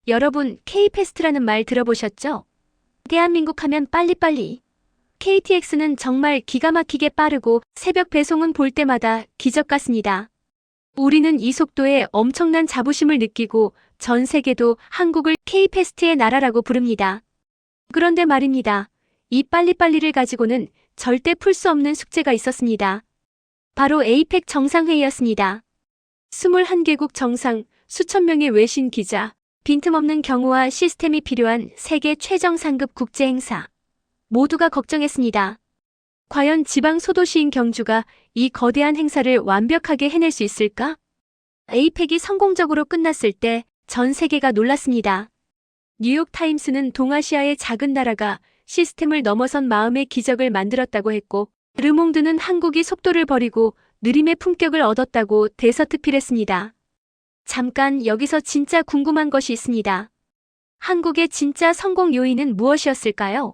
여러분, K패스트라는 말 들어보셨죠? 대한민국 하면 빨리빨리. KTX는 정말 기가 막히게 빠르고 새벽 배송은 볼 때마다 기적 같습니다. 우리는 이 속도에 엄청난 자부심을 느끼고 전 세계도 한국을 K패스트의 나라라고 부릅니다. 그런데 말입니다. 이 빨리빨리를 가지고는 절대 풀 수 없는 숙제가 있었습니다. 바로 에이펙 정상회의였습니다. 21개국 정상, 수천 명의 외신 기자, 빈틈없는 경호와 시스템이 필요한 세계 최정상급 국제행사. 모두가 걱정했습니다. 과연 지방 소도시인 경주가 이 거대한 행사를 완벽하게 해낼 수 있을까? 에이펙이 성공적으로 끝났을 때 전 세계가 놀랐습니다. 뉴욕타임스는 동아시아의 작은 나라가 시스템을 넘어선 마음의 기적을 만들었다고 했고, 르몽드는 한국이 속도를 버리고 느림의 품격을 얻었다고 대서특필했습니다. 잠깐 여기서 진짜 궁금한 것이 있습니다. 한국의 진짜 성공 요인은 무엇이었을까요?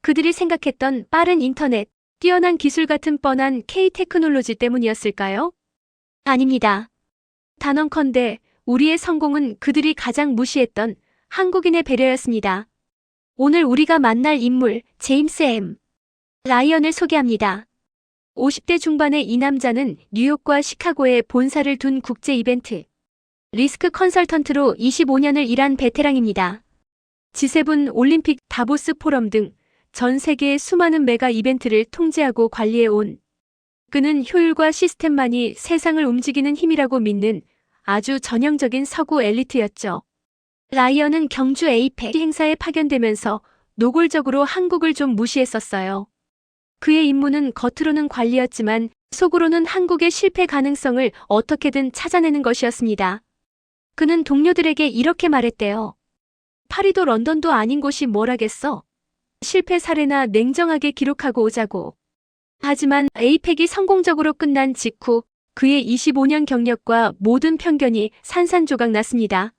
그들이 생각했던 빠른 인터넷, 뛰어난 기술 같은 뻔한 K테크놀로지 때문이었을까요? 아닙니다. 단언컨대 우리의 성공은 그들이 가장 무시했던 한국인의 배려였습니다. 오늘 우리가 만날 인물, 제임스 M. 라이언을 소개합니다. 50대 중반의 이 남자는 뉴욕과 시카고에 본사를 둔 국제 이벤트, 리스크 컨설턴트로 25년을 일한 베테랑입니다. G7 올림픽 다보스 포럼 등 전 세계의 수많은 메가 이벤트를 통제하고 관리해온 그는 효율과 시스템만이 세상을 움직이는 힘이라고 믿는 아주 전형적인 서구 엘리트였죠. 라이언은 경주 에이펙 행사에 파견되면서 노골적으로 한국을 좀 무시했었어요. 그의 임무는 겉으로는 관리였지만 속으로는 한국의 실패 가능성을 어떻게든 찾아내는 것이었습니다. 그는 동료들에게 이렇게 말했대요. 파리도 런던도 아닌 곳이 뭘 하겠어? 실패 사례나 냉정하게 기록하고 오자고. 하지만 에이펙이 성공적으로 끝난 직후 그의 25년 경력과 모든 편견이 산산조각 났습니다.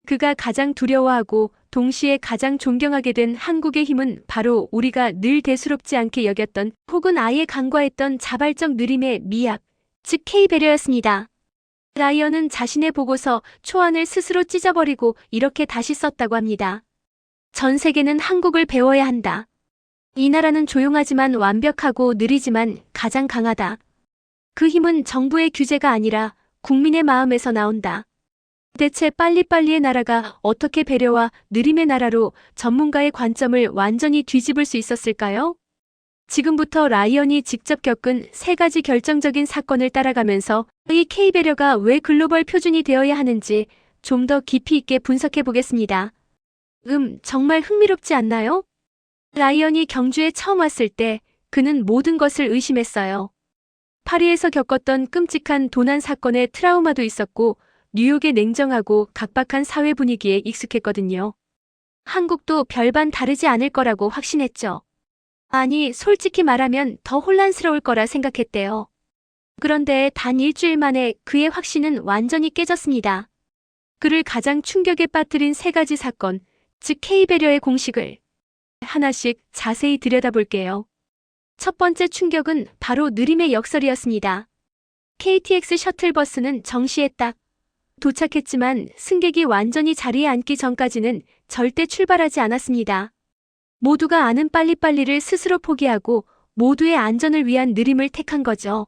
그가 가장 두려워하고 동시에 가장 존경하게 된 한국의 힘은 바로 우리가 늘 대수롭지 않게 여겼던 혹은 아예 간과했던 자발적 느림의 미학, 즉 K배려였습니다. 라이언은 자신의 보고서 초안을 스스로 찢어버리고 이렇게 다시 썼다고 합니다. 전 세계는 한국을 배워야 한다. 이 나라는 조용하지만 완벽하고 느리지만 가장 강하다. 그 힘은 정부의 규제가 아니라 국민의 마음에서 나온다. 대체 빨리빨리의 나라가 어떻게 배려와 느림의 나라로 전문가의 관점을 완전히 뒤집을 수 있었을까요? 지금부터 라이언이 직접 겪은 3가지 결정적인 사건을 따라가면서 이 K배려가 왜 글로벌 표준이 되어야 하는지 좀 더 깊이 있게 분석해 보겠습니다. 정말 흥미롭지 않나요? 라이언이 경주에 처음 왔을 때 그는 모든 것을 의심했어요. 파리에서 겪었던 끔찍한 도난 사건의 트라우마도 있었고 뉴욕의 냉정하고 각박한 사회 분위기에 익숙했거든요. 한국도 별반 다르지 않을 거라고 확신했죠. 아니, 솔직히 말하면 더 혼란스러울 거라 생각했대요. 그런데 단 일주일 만에 그의 확신은 완전히 깨졌습니다. 그를 가장 충격에 빠뜨린 3가지 사건, 즉 K배려의 공식을 하나씩 자세히 들여다볼게요. 첫 번째 충격은 바로 느림의 역설이었습니다. KTX 셔틀버스는 정시에 딱 도착했지만 승객이 완전히 자리에 앉기 전까지는 절대 출발하지 않았습니다. 모두가 아는 빨리빨리를 스스로 포기하고 모두의 안전을 위한 느림을 택한 거죠.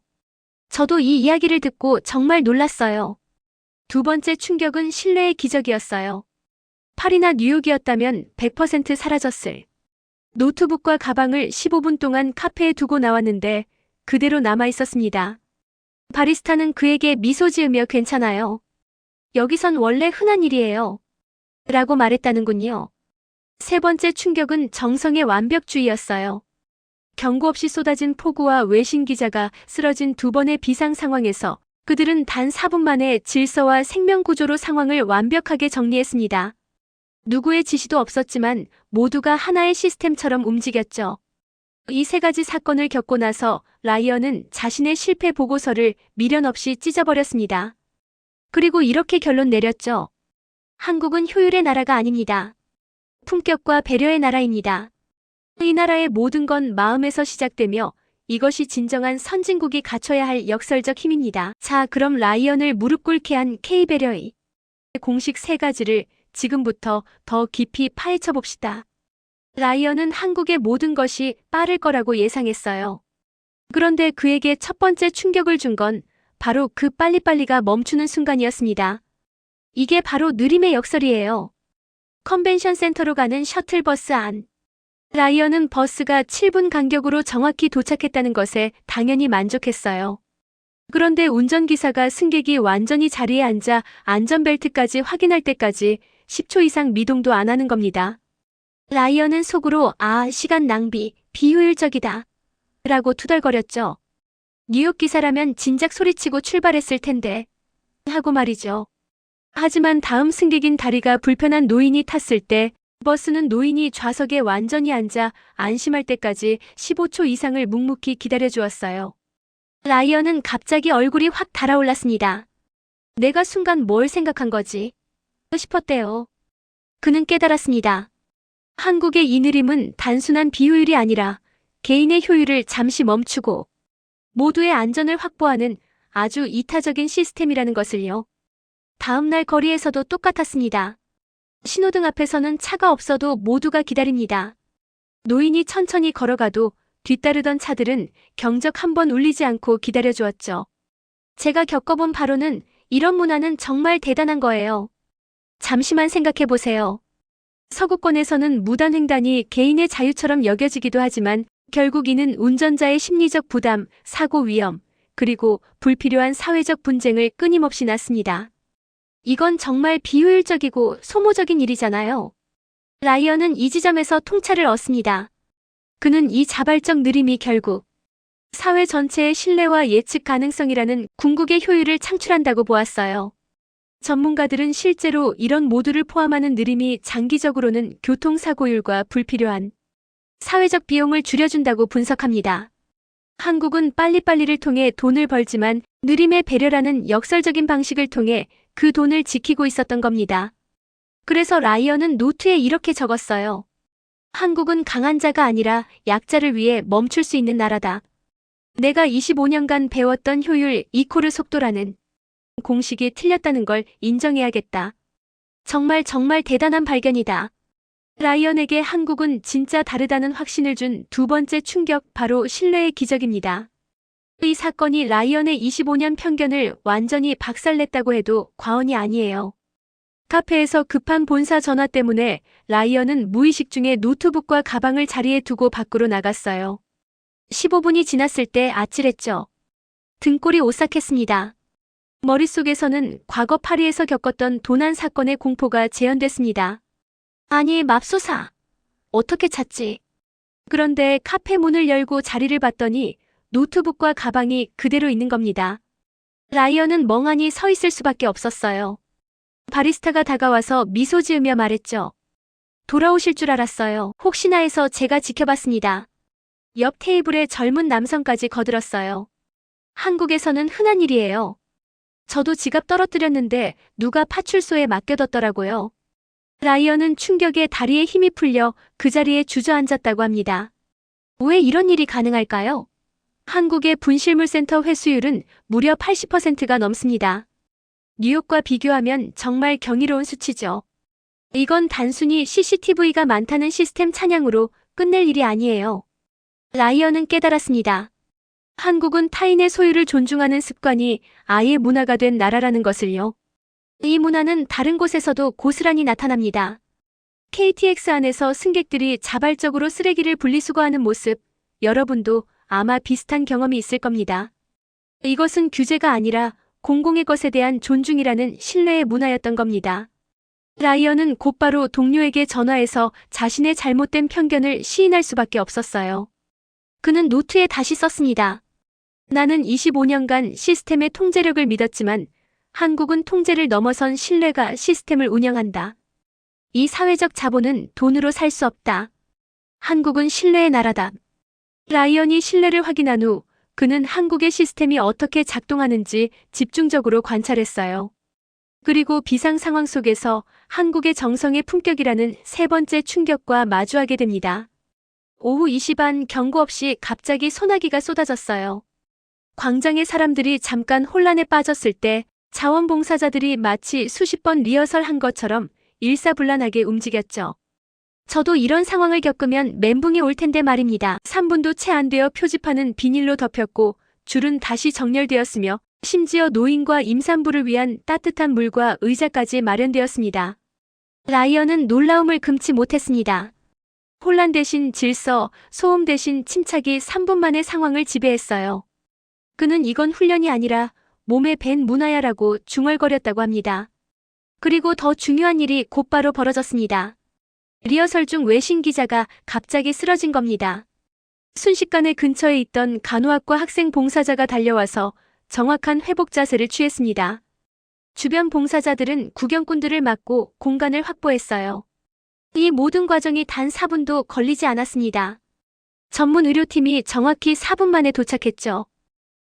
저도 이 이야기를 듣고 정말 놀랐어요. 두 번째 충격은 신뢰의 기적이었어요. 파리나 뉴욕이었다면 100% 사라졌을. 노트북과 가방을 15분 동안 카페에 두고 나왔는데 그대로 남아 있었습니다. 바리스타는 그에게 미소 지으며 괜찮아요. 여기선 원래 흔한 일이에요. 라고 말했다는군요. 세 번째 충격은 정성의 완벽주의였어요. 경고 없이 쏟아진 폭우와 외신 기자가 쓰러진 2번의 비상 상황에서 그들은 단 4분 만에 질서와 생명 구조로 상황을 완벽하게 정리했습니다. 누구의 지시도 없었지만 모두가 하나의 시스템처럼 움직였죠. 이 3가지 사건을 겪고 나서 라이언은 자신의 실패 보고서를 미련 없이 찢어버렸습니다. 그리고 이렇게 결론 내렸죠. 한국은 효율의 나라가 아닙니다. 품격과 배려의 나라입니다. 이 나라의 모든 건 마음에서 시작되며 이것이 진정한 선진국이 갖춰야 할 역설적 힘입니다. 자, 그럼 라이언을 무릎 꿇게 한 K배려의 공식 3가지를 지금부터 더 깊이 파헤쳐 봅시다. 라이언은 한국의 모든 것이 빠를 거라고 예상했어요. 그런데 그에게 첫 번째 충격을 준 건 바로 그 빨리빨리가 멈추는 순간이었습니다. 이게 바로 느림의 역설이에요. 컨벤션 센터로 가는 셔틀버스 안. 라이언은 버스가 7분 간격으로 정확히 도착했다는 것에 당연히 만족했어요. 그런데 운전기사가 승객이 완전히 자리에 앉아 안전벨트까지 확인할 때까지 10초 이상 미동도 안 하는 겁니다. 라이언은 속으로 시간 낭비, 비효율적이다 라고 투덜거렸죠. 뉴욕 기사라면 진작 소리치고 출발했을 텐데 하고 말이죠. 하지만 다음 승객인 다리가 불편한 노인이 탔을 때 버스는 노인이 좌석에 완전히 앉아 안심할 때까지 15초 이상을 묵묵히 기다려주었어요. 라이언은 갑자기 얼굴이 확 달아올랐습니다. 내가 순간 뭘 생각한 거지? 싶었대요. 그는 깨달았습니다. 한국의 이 느림은 단순한 비효율이 아니라 개인의 효율을 잠시 멈추고 모두의 안전을 확보하는 아주 이타적인 시스템이라는 것을요. 다음날 거리에서도 똑같았습니다. 신호등 앞에서는 차가 없어도 모두가 기다립니다. 노인이 천천히 걸어가도 뒤따르던 차들은 경적 한 번 울리지 않고 기다려주었죠. 제가 겪어본 바로는 이런 문화는 정말 대단한 거예요. 잠시만 생각해보세요. 서구권에서는 무단횡단이 개인의 자유처럼 여겨지기도 하지만 결국 이는 운전자의 심리적 부담, 사고 위험, 그리고 불필요한 사회적 분쟁을 끊임없이 낳습니다. 이건 정말 비효율적이고 소모적인 일이잖아요. 라이언은 이 지점에서 통찰을 얻습니다. 그는 이 자발적 느림이 결국 사회 전체의 신뢰와 예측 가능성이라는 궁극의 효율을 창출한다고 보았어요. 전문가들은 실제로 이런 모두를 포함하는 느림이 장기적으로는 교통사고율과 불필요한 사회적 비용을 줄여준다고 분석합니다. 한국은 빨리빨리를 통해 돈을 벌지만 느림의 배려라는 역설적인 방식을 통해 그 돈을 지키고 있었던 겁니다. 그래서 라이언은 노트에 이렇게 적었어요. 한국은 강한 자가 아니라 약자를 위해 멈출 수 있는 나라다. 내가 25년간 배웠던 효율 이코르 속도라는 공식이 틀렸다는 걸 인정해야겠다. 정말 대단한 발견이다. 라이언에게 한국은 진짜 다르다는 확신을 준 두 번째 충격, 바로 신뢰의 기적입니다. 이 사건이 라이언의 25년 편견을 완전히 박살냈다고 해도 과언이 아니에요. 카페에서 급한 본사 전화 때문에 라이언은 무의식 중에 노트북과 가방을 자리에 두고 밖으로 나갔어요. 15분이 지났을 때 아찔했죠. 등골이 오싹했습니다. 머릿속에서는 과거 파리에서 겪었던 도난 사건의 공포가 재현됐습니다. 아니, 맙소사. 어떻게 찾지? 그런데 카페 문을 열고 자리를 봤더니 노트북과 가방이 그대로 있는 겁니다. 라이언은 멍하니 서 있을 수밖에 없었어요. 바리스타가 다가와서 미소 지으며 말했죠. 돌아오실 줄 알았어요. 혹시나 해서 제가 지켜봤습니다. 옆 테이블에 젊은 남성까지 거들었어요. 한국에서는 흔한 일이에요. 저도 지갑 떨어뜨렸는데 누가 파출소에 맡겨뒀더라고요. 라이언은 충격에 다리에 힘이 풀려 그 자리에 주저앉았다고 합니다. 왜 이런 일이 가능할까요? 한국의 분실물센터 회수율은 무려 80%가 넘습니다. 뉴욕과 비교하면 정말 경이로운 수치죠. 이건 단순히 CCTV가 많다는 시스템 찬양으로 끝낼 일이 아니에요. 라이언은 깨달았습니다. 한국은 타인의 소유를 존중하는 습관이 아예 문화가 된 나라라는 것을요. 이 문화는 다른 곳에서도 고스란히 나타납니다. KTX 안에서 승객들이 자발적으로 쓰레기를 분리수거하는 모습, 여러분도 아마 비슷한 경험이 있을 겁니다. 이것은 규제가 아니라 공공의 것에 대한 존중이라는 신뢰의 문화였던 겁니다. 라이언은 곧바로 동료에게 전화해서 자신의 잘못된 편견을 시인할 수밖에 없었어요. 그는 노트에 다시 썼습니다. 나는 25년간 시스템의 통제력을 믿었지만 한국은 통제를 넘어선 신뢰가 시스템을 운영한다. 이 사회적 자본은 돈으로 살 수 없다. 한국은 신뢰의 나라다. 라이언이 신뢰를 확인한 후 그는 한국의 시스템이 어떻게 작동하는지 집중적으로 관찰했어요. 그리고 비상 상황 속에서 한국의 정성의 품격이라는 세 번째 충격과 마주하게 됩니다. 오후 2시 반, 경고 없이 갑자기 소나기가 쏟아졌어요. 광장의 사람들이 잠깐 혼란에 빠졌을 때 자원봉사자들이 마치 수십 번 리허설한 것처럼 일사불란하게 움직였죠. 저도 이런 상황을 겪으면 멘붕이 올 텐데 말입니다. 3분도 채 안 되어 표지판은 비닐로 덮였고 줄은 다시 정렬되었으며 심지어 노인과 임산부를 위한 따뜻한 물과 의자까지 마련되었습니다. 라이언은 놀라움을 금치 못했습니다. 혼란 대신 질서, 소음 대신 침착이 3분 만에 상황을 지배했어요. 그는 이건 훈련이 아니라 몸에 밴 문화야라고 중얼거렸다고 합니다. 그리고 더 중요한 일이 곧바로 벌어졌습니다. 리허설 중 외신 기자가 갑자기 쓰러진 겁니다. 순식간에 근처에 있던 간호학과 학생 봉사자가 달려와서 정확한 회복 자세를 취했습니다. 주변 봉사자들은 구경꾼들을 막고 공간을 확보했어요. 이 모든 과정이 단 4분도 걸리지 않았습니다. 전문 의료팀이 정확히 4분 만에 도착했죠.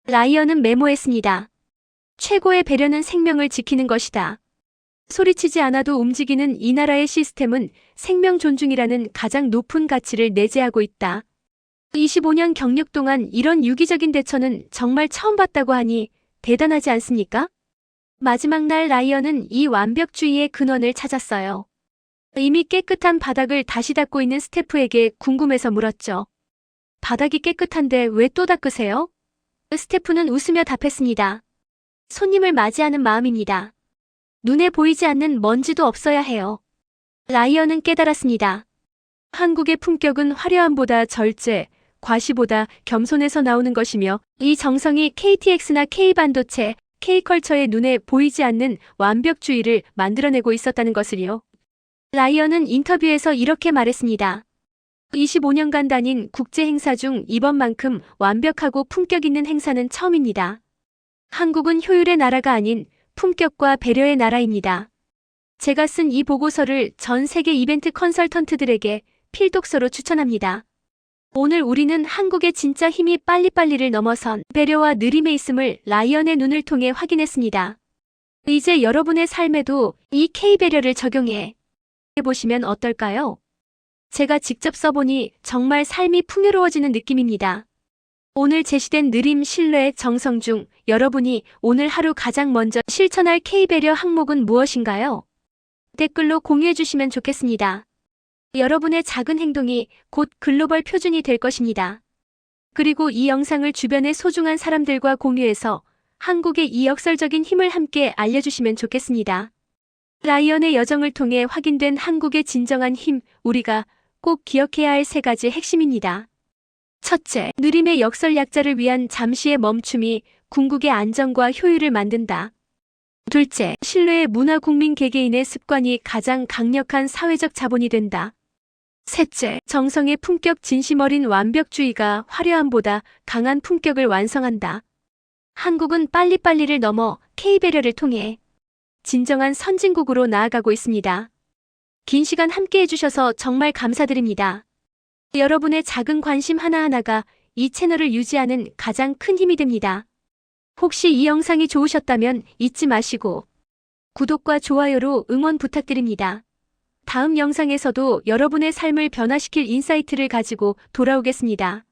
라이언은 메모했습니다. 최고의 배려는 생명을 지키는 것이다. 소리치지 않아도 움직이는 이 나라의 시스템은 생명 존중이라는 가장 높은 가치를 내재하고 있다. 25년 경력 동안 이런 유기적인 대처는 정말 처음 봤다고 하니 대단하지 않습니까? 마지막 날 라이언은 이 완벽주의의 근원을 찾았어요. 이미 깨끗한 바닥을 다시 닦고 있는 스태프에게 궁금해서 물었죠. 바닥이 깨끗한데 왜 또 닦으세요? 스태프는 웃으며 답했습니다. 손님을 맞이하는 마음입니다. 눈에 보이지 않는 먼지도 없어야 해요. 라이언은 깨달았습니다. 한국의 품격은 화려함보다 절제, 과시보다 겸손에서 나오는 것이며 이 정성이 KTX나 K반도체, K컬처의 눈에 보이지 않는 완벽주의를 만들어내고 있었다는 것을요. 라이언은 인터뷰에서 이렇게 말했습니다. 25년간 다닌 국제 행사 중 이번만큼 완벽하고 품격 있는 행사는 처음입니다. 한국은 효율의 나라가 아닌 품격과 배려의 나라입니다. 제가 쓴 이 보고서를 전 세계 이벤트 컨설턴트들에게 필독서로 추천합니다. 오늘 우리는 한국의 진짜 힘이 빨리빨리를 넘어선 배려와 느림에 있음을 라이언의 눈을 통해 확인했습니다. 이제 여러분의 삶에도 이 K배려를 적용해 보시면 어떨까요? 제가 직접 써보니 정말 삶이 풍요로워지는 느낌입니다. 오늘 제시된 느림, 신뢰, 정성 중 여러분이 오늘 하루 가장 먼저 실천할 K배려 항목은 무엇인가요? 댓글로 공유해 주시면 좋겠습니다. 여러분의 작은 행동이 곧 글로벌 표준이 될 것입니다. 그리고 이 영상을 주변의 소중한 사람들과 공유해서 한국의 이 역설적인 힘을 함께 알려주시면 좋겠습니다. 라이언의 여정을 통해 확인된 한국의 진정한 힘, 우리가 꼭 기억해야 할 3가지 핵심입니다. 첫째, 느림의 역설 약자를 위한 잠시의 멈춤이 궁극의 안정과 효율을 만든다. 둘째, 신뢰의 문화 국민 개개인의 습관이 가장 강력한 사회적 자본이 된다. 셋째, 정성의 품격 진심 어린 완벽주의가 화려함보다 강한 품격을 완성한다. 한국은 빨리빨리를 넘어 K배려를 통해 진정한 선진국으로 나아가고 있습니다. 긴 시간 함께 해주셔서 정말 감사드립니다. 여러분의 작은 관심 하나하나가 이 채널을 유지하는 가장 큰 힘이 됩니다. 혹시 이 영상이 좋으셨다면 잊지 마시고 구독과 좋아요로 응원 부탁드립니다. 다음 영상에서도 여러분의 삶을 변화시킬 인사이트를 가지고 돌아오겠습니다.